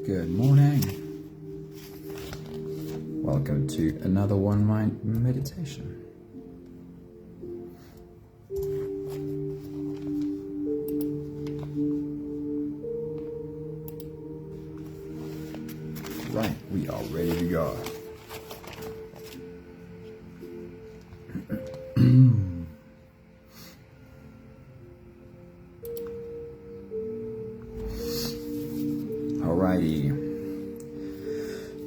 Good morning. Welcome to another One Mind meditation. Right, we are ready to go. Alrighty.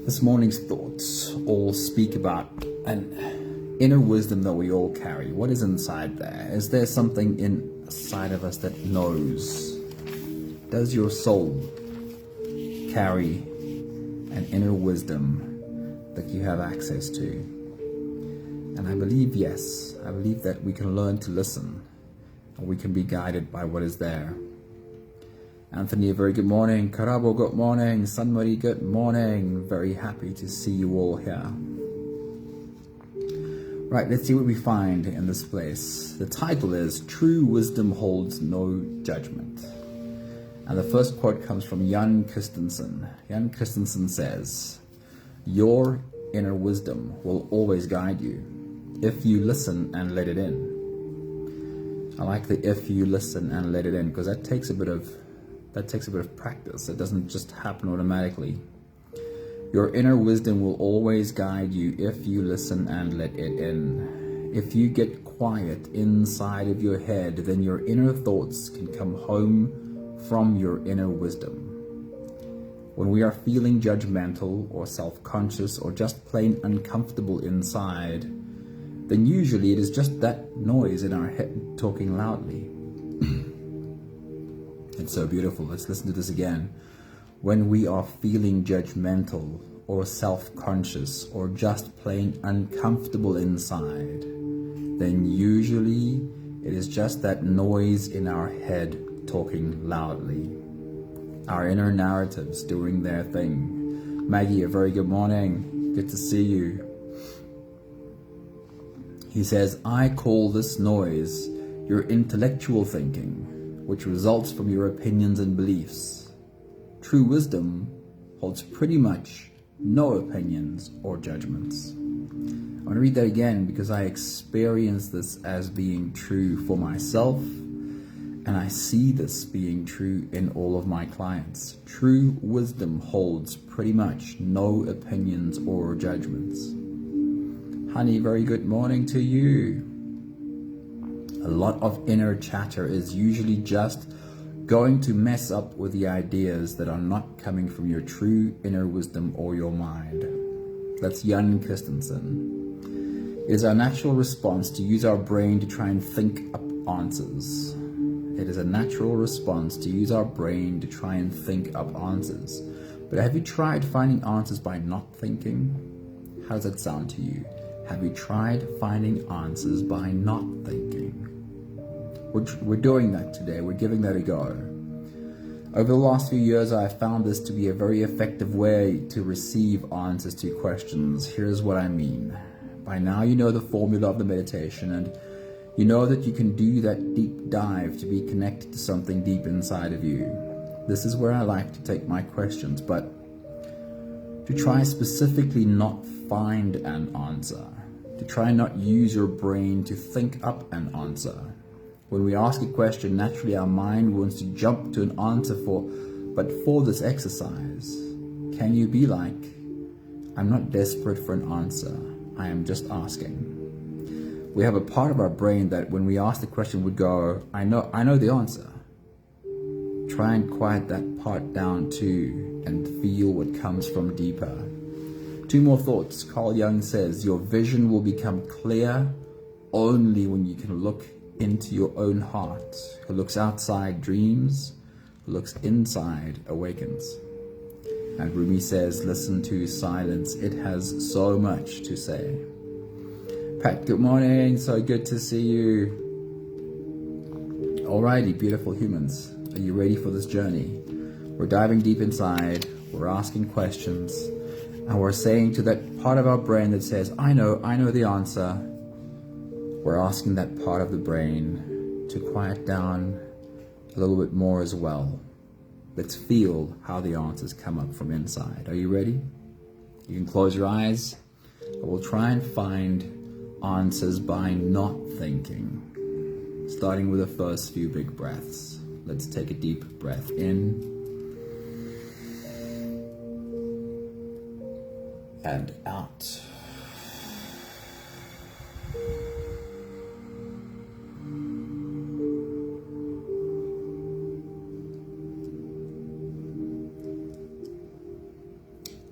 This morning's thoughts all speak about an inner wisdom that we all carry. What is inside there? Is there something inside of us that knows? Does your soul carry an inner wisdom that you have access to? And I believe yes. I believe that we can learn to listen and we can be guided by what is there. Anthony, a very good morning. Karabo, good morning. Sunmari, good morning. Very happy to see you all here. Right, let's see what we find in this place. The title is True Wisdom Holds No Judgment. And the first quote comes from Christenson. Christenson says, "Your inner wisdom will always guide you if you listen and let it in." I like the "if you listen and let it in" because that takes a bit of practice. It doesn't just happen automatically. Your inner wisdom will always guide you if you listen and let it in. If you get quiet inside of your head, then your inner thoughts can come home from your inner wisdom. When we are feeling judgmental or self-conscious or just plain uncomfortable inside, then usually it is just that noise in our head talking loudly. It's so beautiful. Let's listen to this again. When we are feeling judgmental or self-conscious or just plain uncomfortable inside, then usually it is just that noise in our head talking loudly. Our inner narratives doing their thing. Maggie, a very good morning. Good to see you. He says, "I call this noise your intellectual thinking, which results from your opinions and beliefs. True wisdom holds pretty much no opinions or judgments." I want to read that again because I experience this as being true for myself, and I see this being true in all of my clients. True wisdom holds pretty much no opinions or judgments. Honey, very good morning to you. A lot of inner chatter is usually just going to mess up with the ideas that are not coming from your true inner wisdom or your mind. That's Christenson. It is our natural response to use our brain to try and think up answers. It is a natural response to use our brain to try and think up answers. But have you tried finding answers by not thinking? How does that sound to you? Have you tried finding answers by not thinking? We're doing that today. We're giving that a go. Over the last few years, I have found this to be a very effective way to receive answers to questions. Here's what I mean. By now, you know the formula of the meditation, and you know that you can do that deep dive to be connected to something deep inside of you. This is where I like to take my questions, but to try specifically not find an answer, to try not use your brain to think up an answer. When we ask a question, naturally our mind wants to jump to an answer but for this exercise, can you be like, I'm not desperate for an answer, I am just asking. We have a part of our brain that when we ask the question would go, I know the answer. Try and quiet that part down too and feel what comes from deeper. Two more thoughts. Carl Jung says, your vision will become clear only when you can look into your own heart. Who looks outside dreams, who looks inside awakens. And Rumi says, listen to silence, it has so much to say. Pat, good morning, so good to see you. Alrighty, beautiful humans, are you ready for this journey? We're diving deep inside, we're asking questions, and we're saying to that part of our brain that says, I know the answer, we're asking that part of the brain to quiet down a little bit more as well. Let's feel how the answers come up from inside. Are you ready? You can close your eyes. I will try and find answers by not thinking, starting with the first few big breaths. Let's take a deep breath in and out.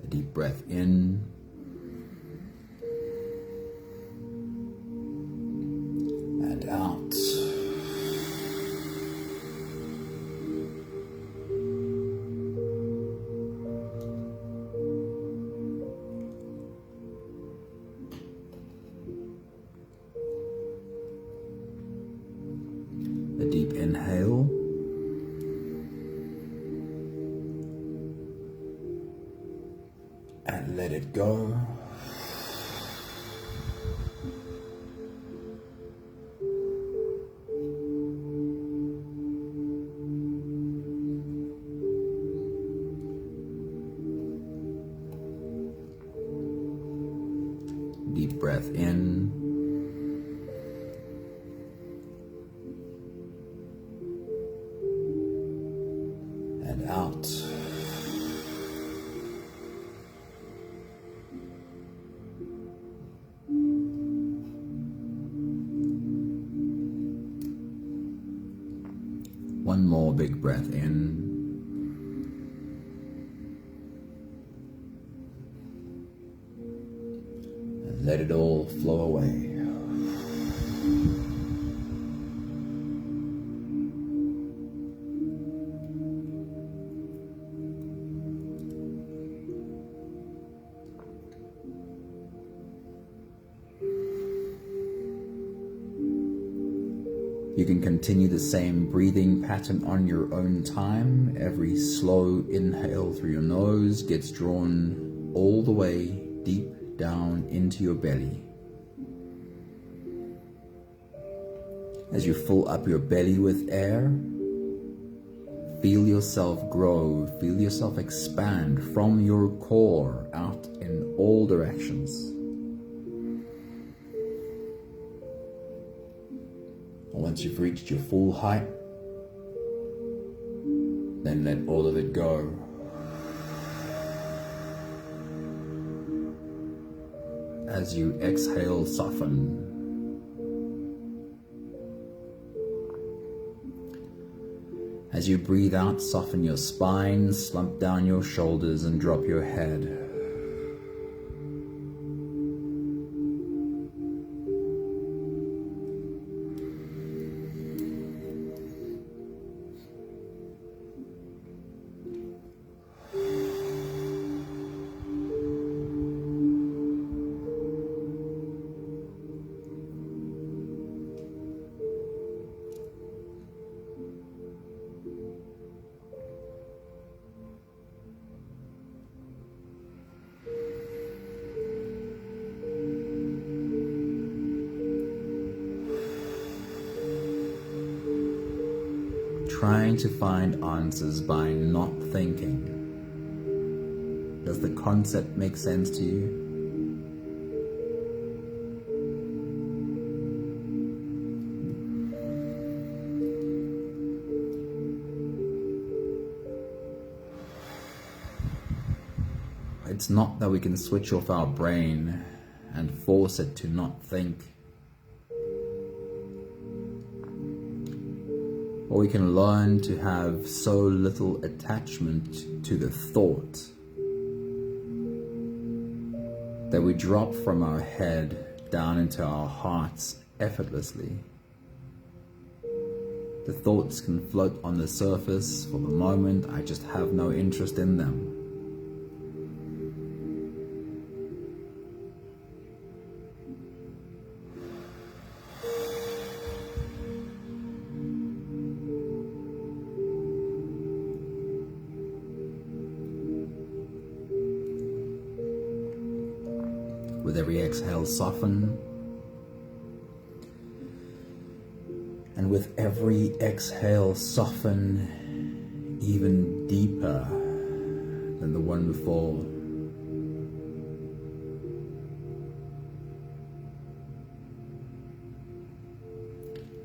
A deep breath in and out. A deep inhale and let it go. Deep breath in and out. One more big breath in and let it all flow away. You can continue the same breathing pattern on your own time. Every slow inhale through your nose gets drawn all the way deep down into your belly. As you fill up your belly with air, feel yourself grow, feel yourself expand from your core out in all directions. Once you've reached your full height, then let all of it go. As you exhale, soften. As you breathe out, soften your spine, slump down your shoulders and drop your head. Trying to find answers by not thinking. Does the concept make sense to you? It's not that we can switch off our brain and force it to not think. Or we can learn to have so little attachment to the thought that we drop from our head down into our hearts effortlessly. The thoughts can float on the surface for the moment. I just have no interest in them. With every exhale, soften. And with every exhale, soften even deeper than the one before.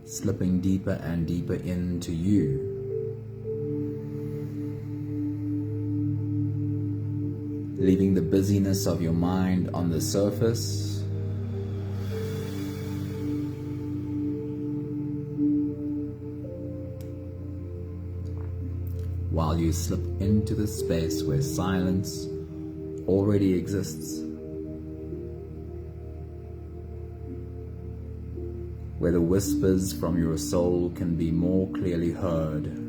Slipping deeper and deeper into you. Leaving the busyness of your mind on the surface. While you slip into the space where silence already exists. Where the whispers from your soul can be more clearly heard.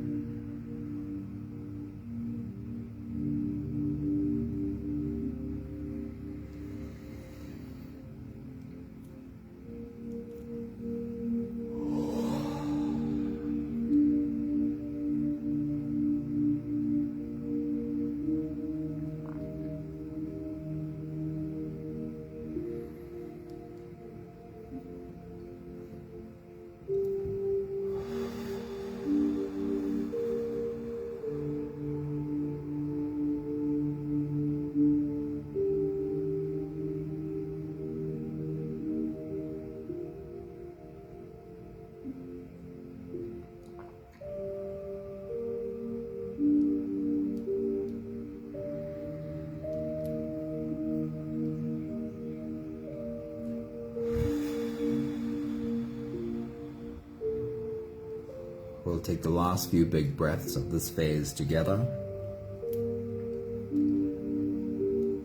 We'll take the last few big breaths of this phase together.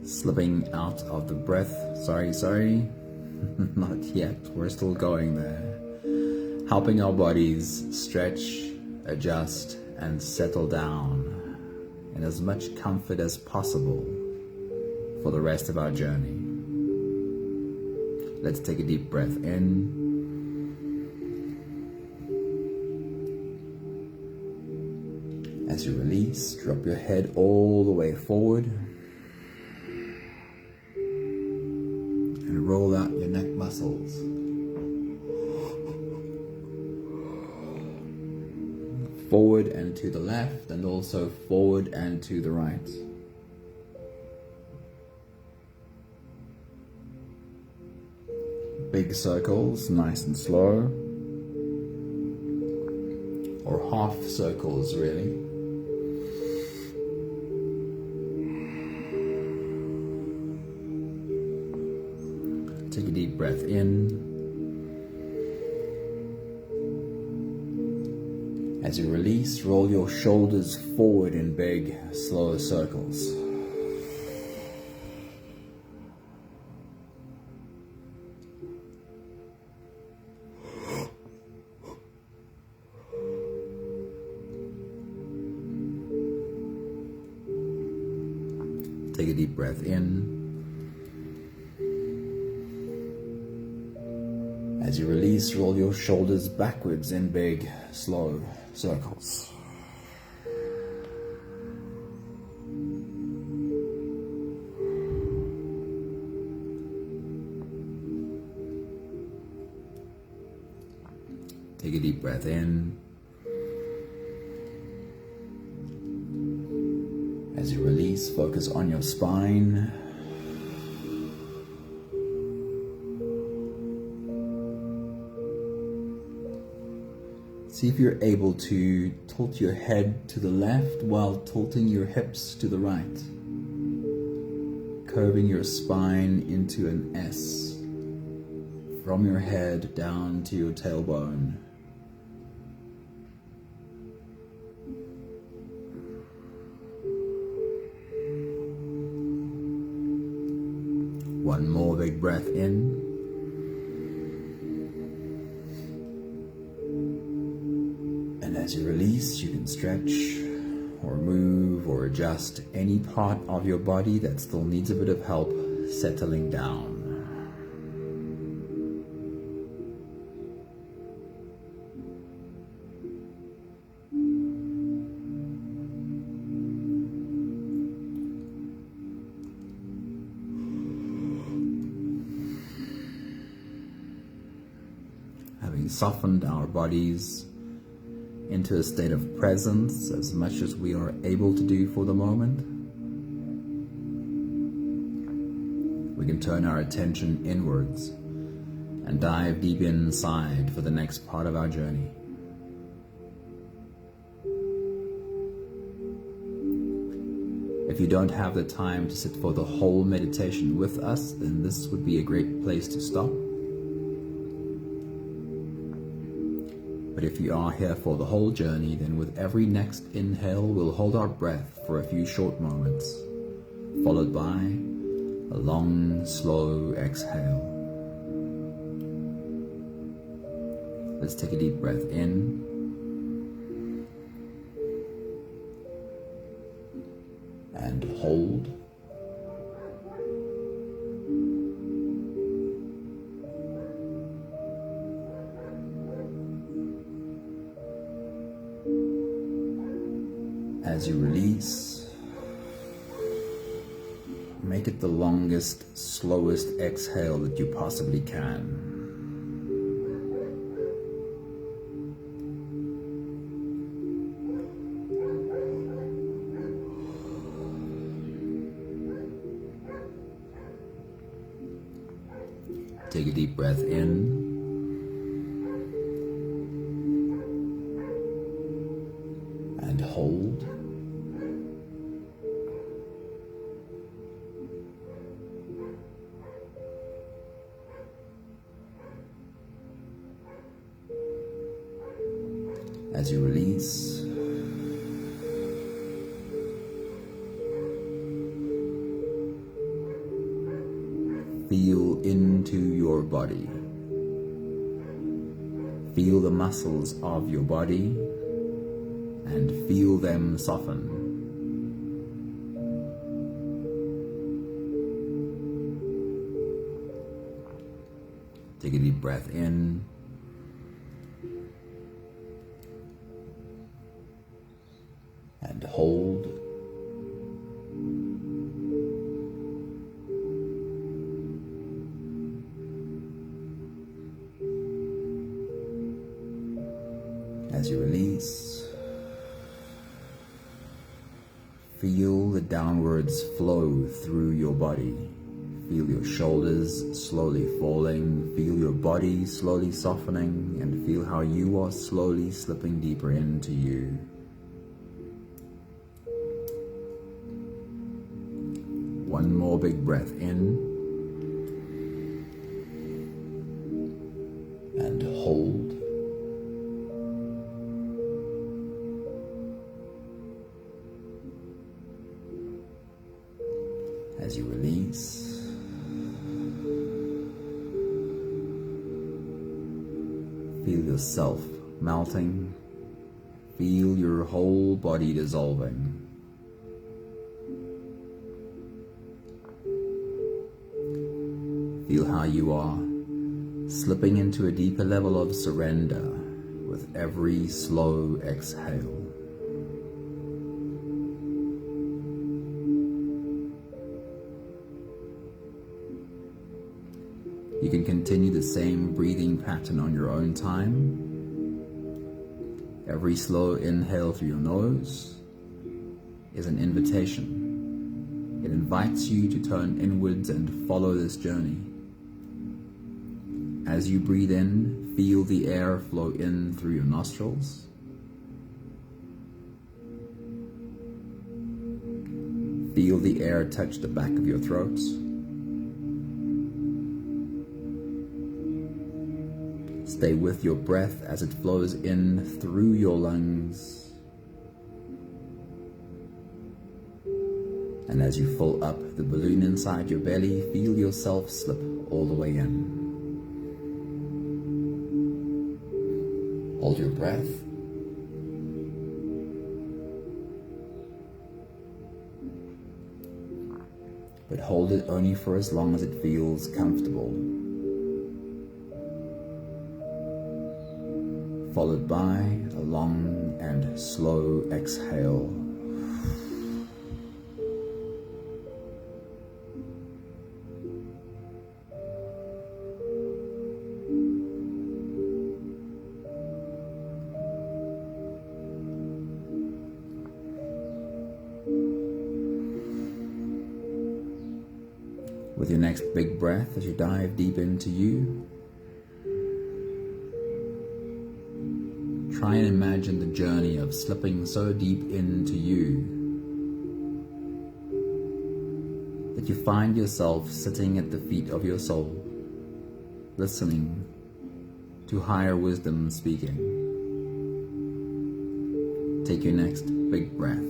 Slipping out of the breath. Sorry. Not yet. We're still going there. Helping our bodies stretch, adjust, and settle down in as much comfort as possible for the rest of our journey. Let's take a deep breath in. As you release, drop your head all the way forward and roll out your neck muscles. Forward and to the left, and also forward and to the right. Big circles, nice and slow, or half circles really. Take a deep breath in. As you release, roll your shoulders forward in big, slow circles. Take a deep breath in. As you release, roll your shoulders backwards in big, slow circles. Take a deep breath in. As you release, focus on your spine. See if you're able to tilt your head to the left while tilting your hips to the right. Curving your spine into an S from your head down to your tailbone. One more big breath in. And as you release, you can stretch or move or adjust any part of your body that still needs a bit of help settling down. Having softened our bodies, into a state of presence as much as we are able to do for the moment. We can turn our attention inwards and dive deep inside for the next part of our journey. If you don't have the time to sit for the whole meditation with us, then this would be a great place to stop. But if you are here for the whole journey, then with every next inhale, we'll hold our breath for a few short moments, followed by a long, slow exhale. Let's take a deep breath in. And hold. As you release, make it the longest, slowest exhale that you possibly can. Take a deep breath in. And hold. As you release, feel into your body. Feel the muscles of your body and feel them soften. Take a deep breath in. And hold. As you release, feel the downwards flow through your body. Feel your shoulders slowly falling, feel your body slowly softening, and feel how you are slowly slipping deeper into you. One more big breath in. And hold. As you release, feel yourself melting. Feel your whole body dissolving. Feel how you are slipping into a deeper level of surrender with every slow exhale. You can continue the same breathing pattern on your own time. Every slow inhale through your nose is an invitation. It invites you to turn inwards and follow this journey. As you breathe in, feel the air flow in through your nostrils. Feel the air touch the back of your throat. Stay with your breath as it flows in through your lungs. And as you fill up the balloon inside your belly, feel yourself slip all the way in. Hold your breath. But hold it only for as long as it feels comfortable. Followed by a long and slow exhale. With your next big breath, as you dive deep into you, try and imagine the journey of slipping so deep into you that you find yourself sitting at the feet of your soul, listening to higher wisdom speaking. Take your next big breath.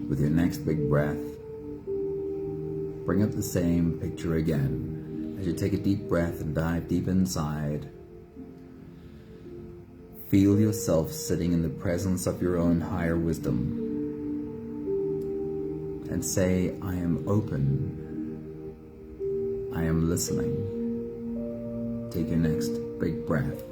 With your next big breath, bring up the same picture again. As you take a deep breath and dive deep inside, feel yourself sitting in the presence of your own higher wisdom and say, I am open, I am listening. Take your next big breath.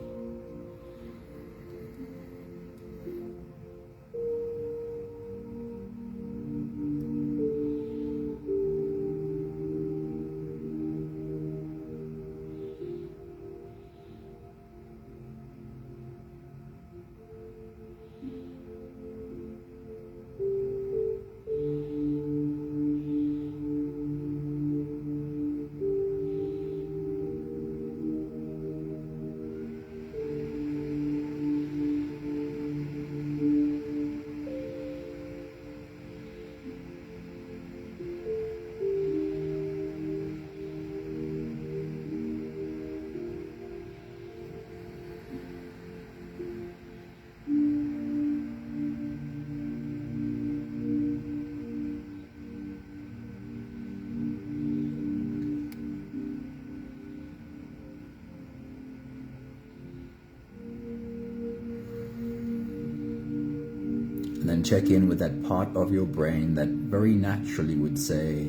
And then check in with that part of your brain that very naturally would say,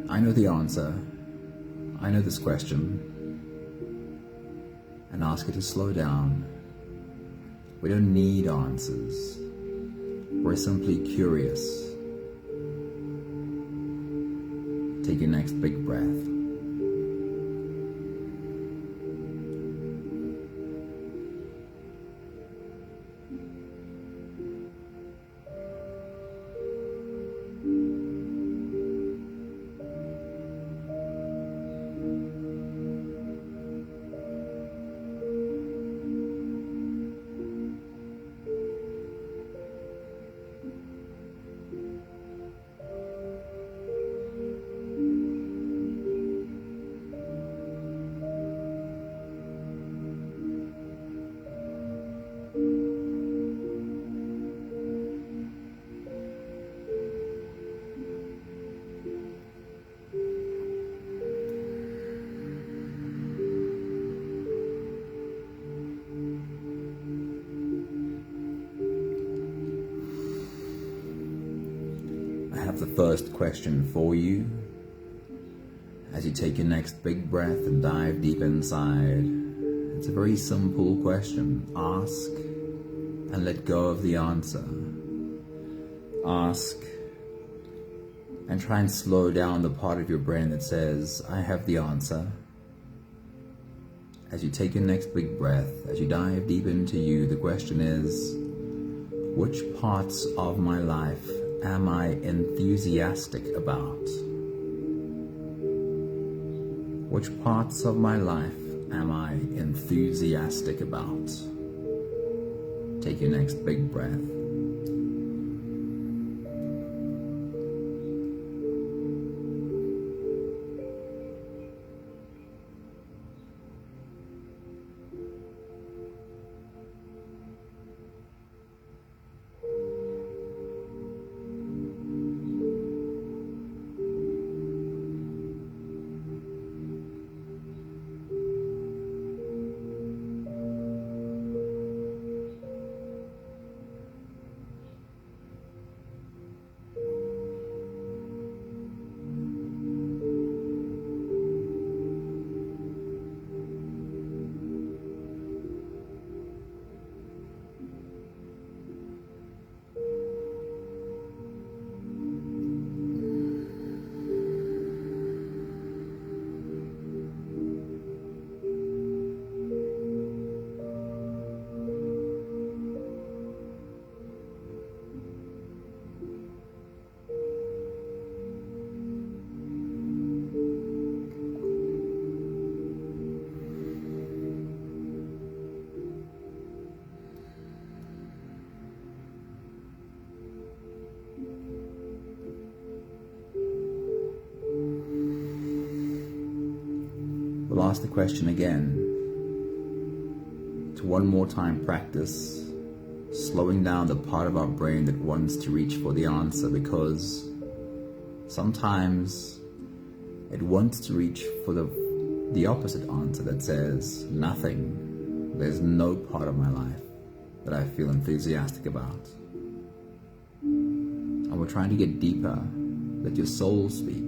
I know the answer, I know this question, and ask it to slow down. We don't need answers, we're simply curious. Take your next big breath. The first question for you as you take your next big breath and dive deep inside. It's a very simple question. Ask and let go of the answer. Ask and try and slow down the part of your brain that says, I have the answer. As you take your next big breath, as you dive deep into you, the question is, which parts of my life am I enthusiastic about? Which parts of my life am I enthusiastic about? Take your next big breath. We'll ask the question again. To one more time practice slowing down the part of our brain that wants to reach for the answer, because sometimes it wants to reach for the opposite answer that says nothing. There's no part of my life that I feel enthusiastic about. And we're trying to get deeper. Let your soul speak.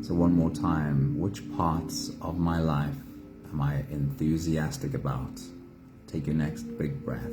So one more time, which parts of my life am I enthusiastic about? Take your next big breath.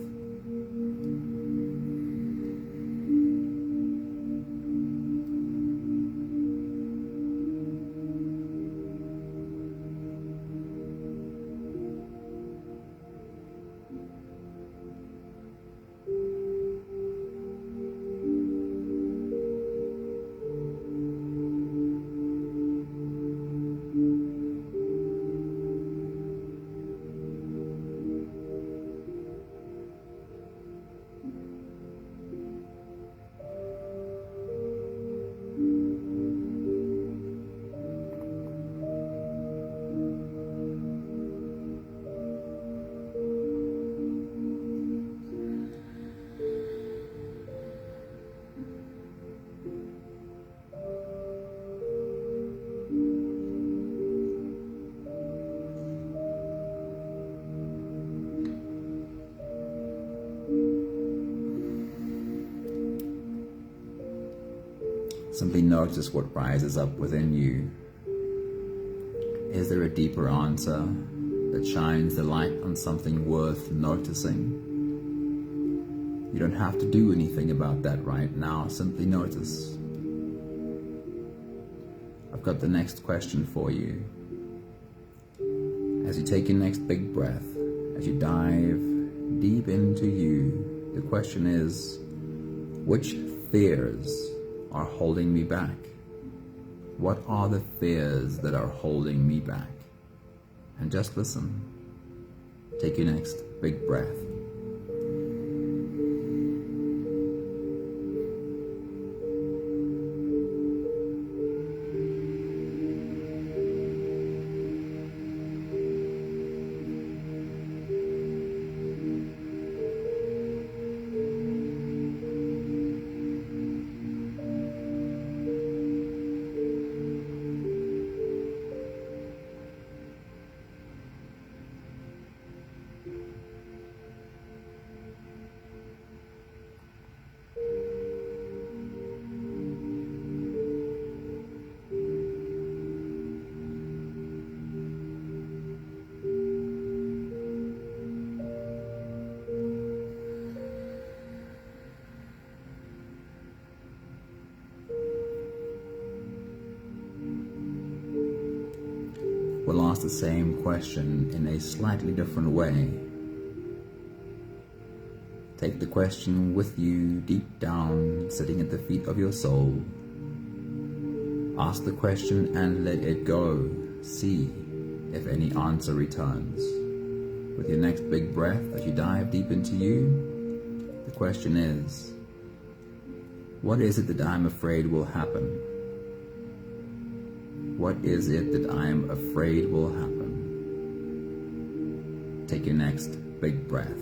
Simply notice what rises up within you. Is there a deeper answer that shines the light on something worth noticing? You don't have to do anything about that right now. Simply notice. I've got the next question for you. As you take your next big breath, as you dive deep into you, the question is, which fears are holding me back? What are the fears that are holding me back? And just listen. Take your next big breath. We'll ask the same question in a slightly different way. Take the question with you deep down, sitting at the feet of your soul. Ask the question and let it go. See if any answer returns. With your next big breath, as you dive deep into you, the question is, what is it that I'm afraid will happen? What is it that I am afraid will happen? Take your next big breath.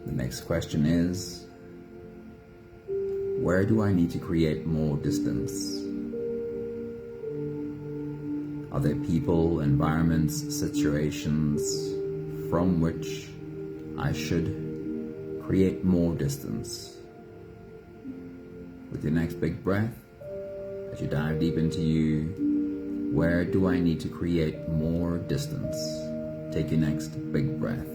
The next question is, where do I need to create more distance? Are there people, environments, situations from which I should create more distance? With your next big breath, as you dive deep into you, where do I need to create more distance? Take your next big breath.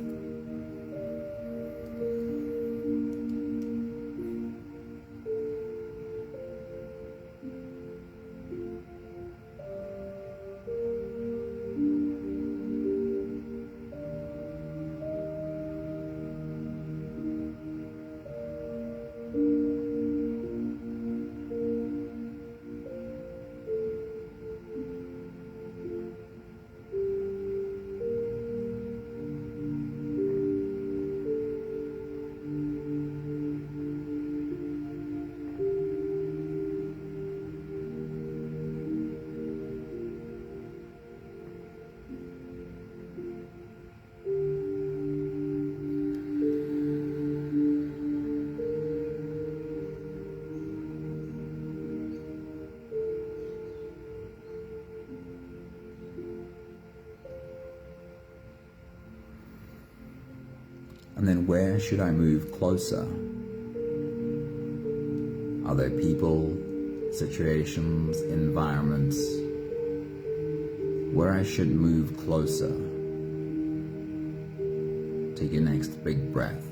And then where should I move closer? Are there people, situations, environments where I should move closer? Take your next big breath.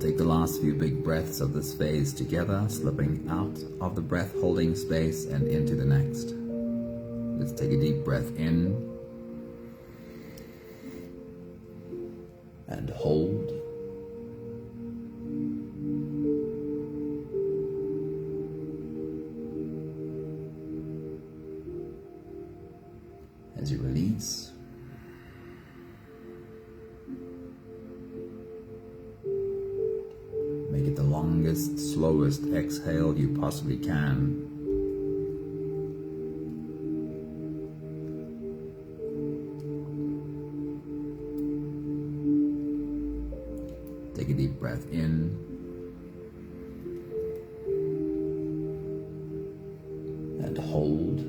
Take the last few big breaths of this phase together, slipping out of the breath holding space and into the next. Let's take a deep breath in and hold. As you release, make it the longest, slowest exhale you possibly can. Take a deep breath in and hold.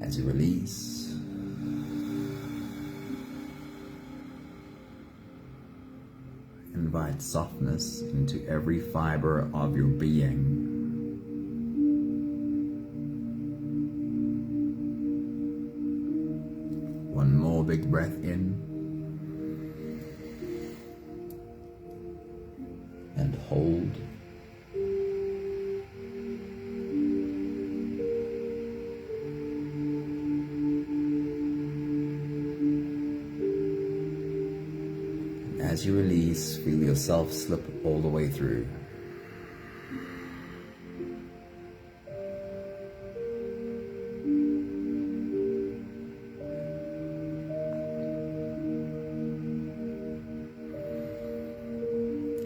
As you release, invite softness into every fiber of your being. One more big breath in and hold. As you release, feel yourself slip all the way through.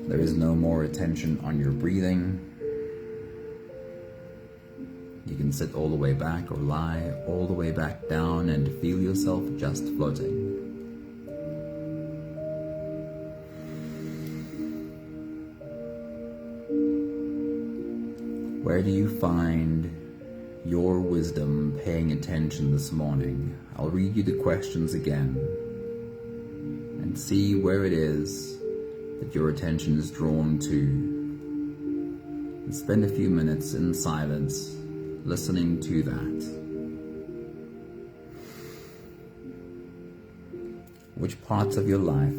There is no more attention on your breathing. You can sit all the way back or lie all the way back down and feel yourself just floating. Where do you find your wisdom paying attention this morning? I'll read you the questions again and see where it is that your attention is drawn to. And spend a few minutes in silence listening to that. Which parts of your life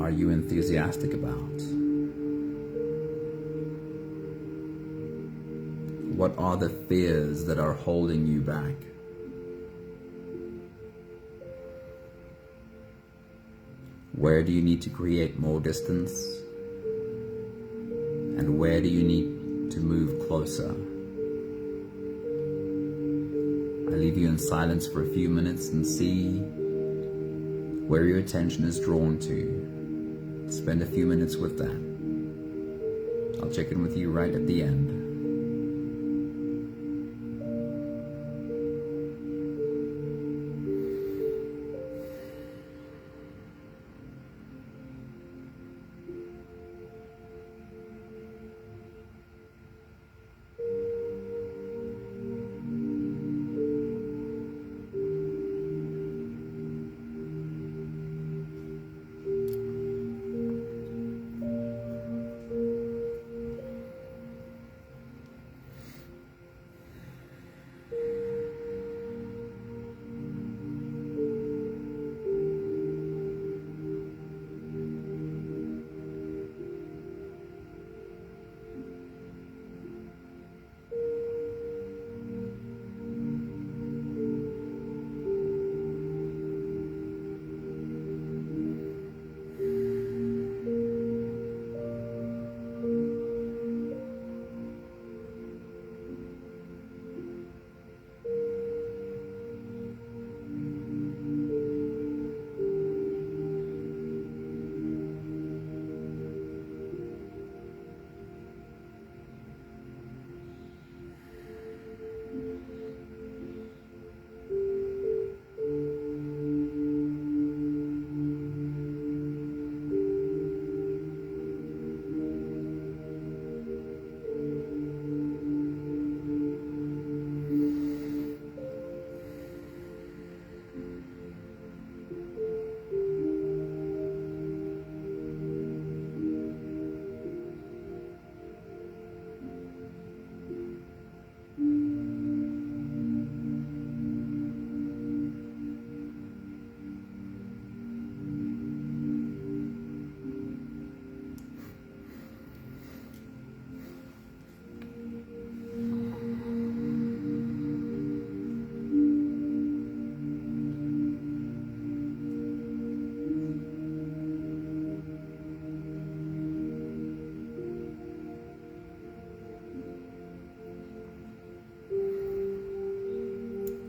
are you enthusiastic about? What are the fears that are holding you back? Where do you need to create more distance? And where do you need to move closer? I leave you in silence for a few minutes and see where your attention is drawn to. Spend a few minutes with that. I'll check in with you right at the end.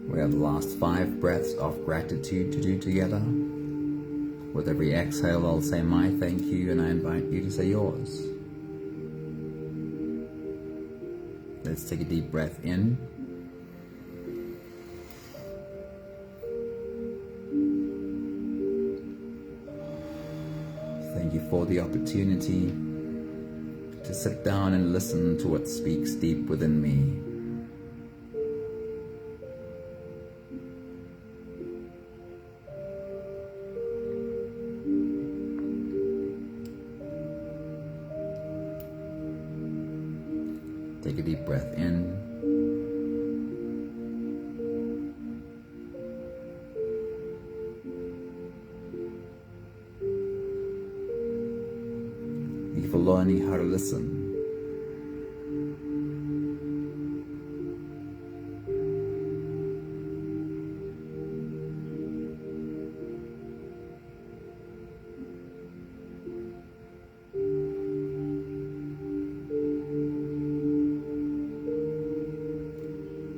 We have the last 5 breaths of gratitude to do together. With every exhale, I'll say my thank you, and I invite you to say yours. Let's take a deep breath in. Thank you for the opportunity to sit down and listen to what speaks deep within me. Take a deep breath in. Thank you for learning how to listen.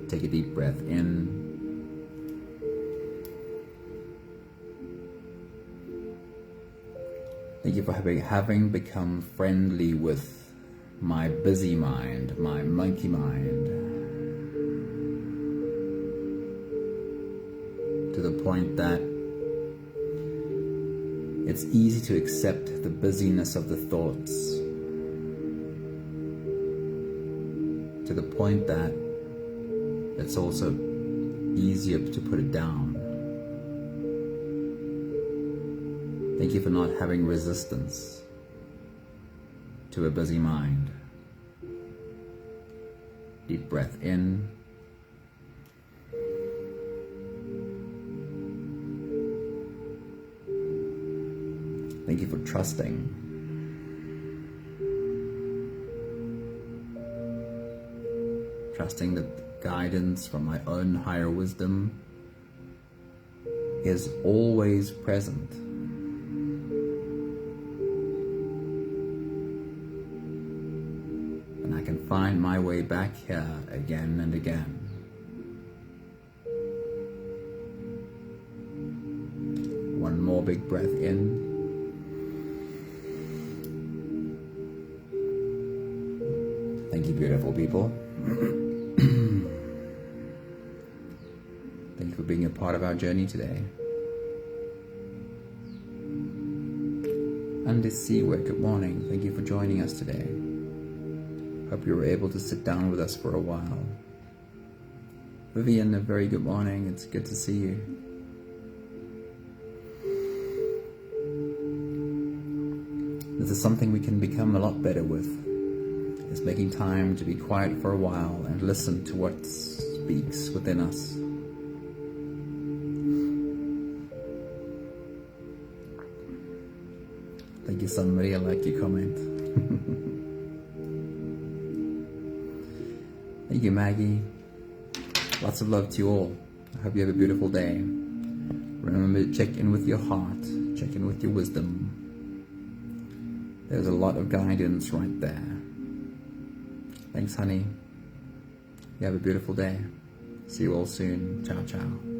Take a deep breath in. Thank you for having become friendly with my busy mind, my monkey mind, to the point that it's easy to accept the busyness of the thoughts, to the point that it's also easier to put it down. Thank you for not having resistance to a busy mind. Deep breath in. Thank you for trusting. Trusting that guidance from my own higher wisdom is always present. And I can find my way back here again and again. One more big breath in. Thank you, beautiful people. Thank you for being a part of our journey today. Andy Seaway, good morning. Thank you for joining us today. Hope you were able to sit down with us for a while. Vivian, a very good morning. It's good to see you. This is something we can become a lot better with. It's making time to be quiet for a while and listen to what speaks within us. Thank you, somebody. I like your comment. Thank you, Maggie. Lots of love to you all. I hope you have a beautiful day. Remember to check in with your heart, check in with your wisdom. There's a lot of guidance right there. Thanks, honey. You have a beautiful day. See you all soon. Ciao, ciao.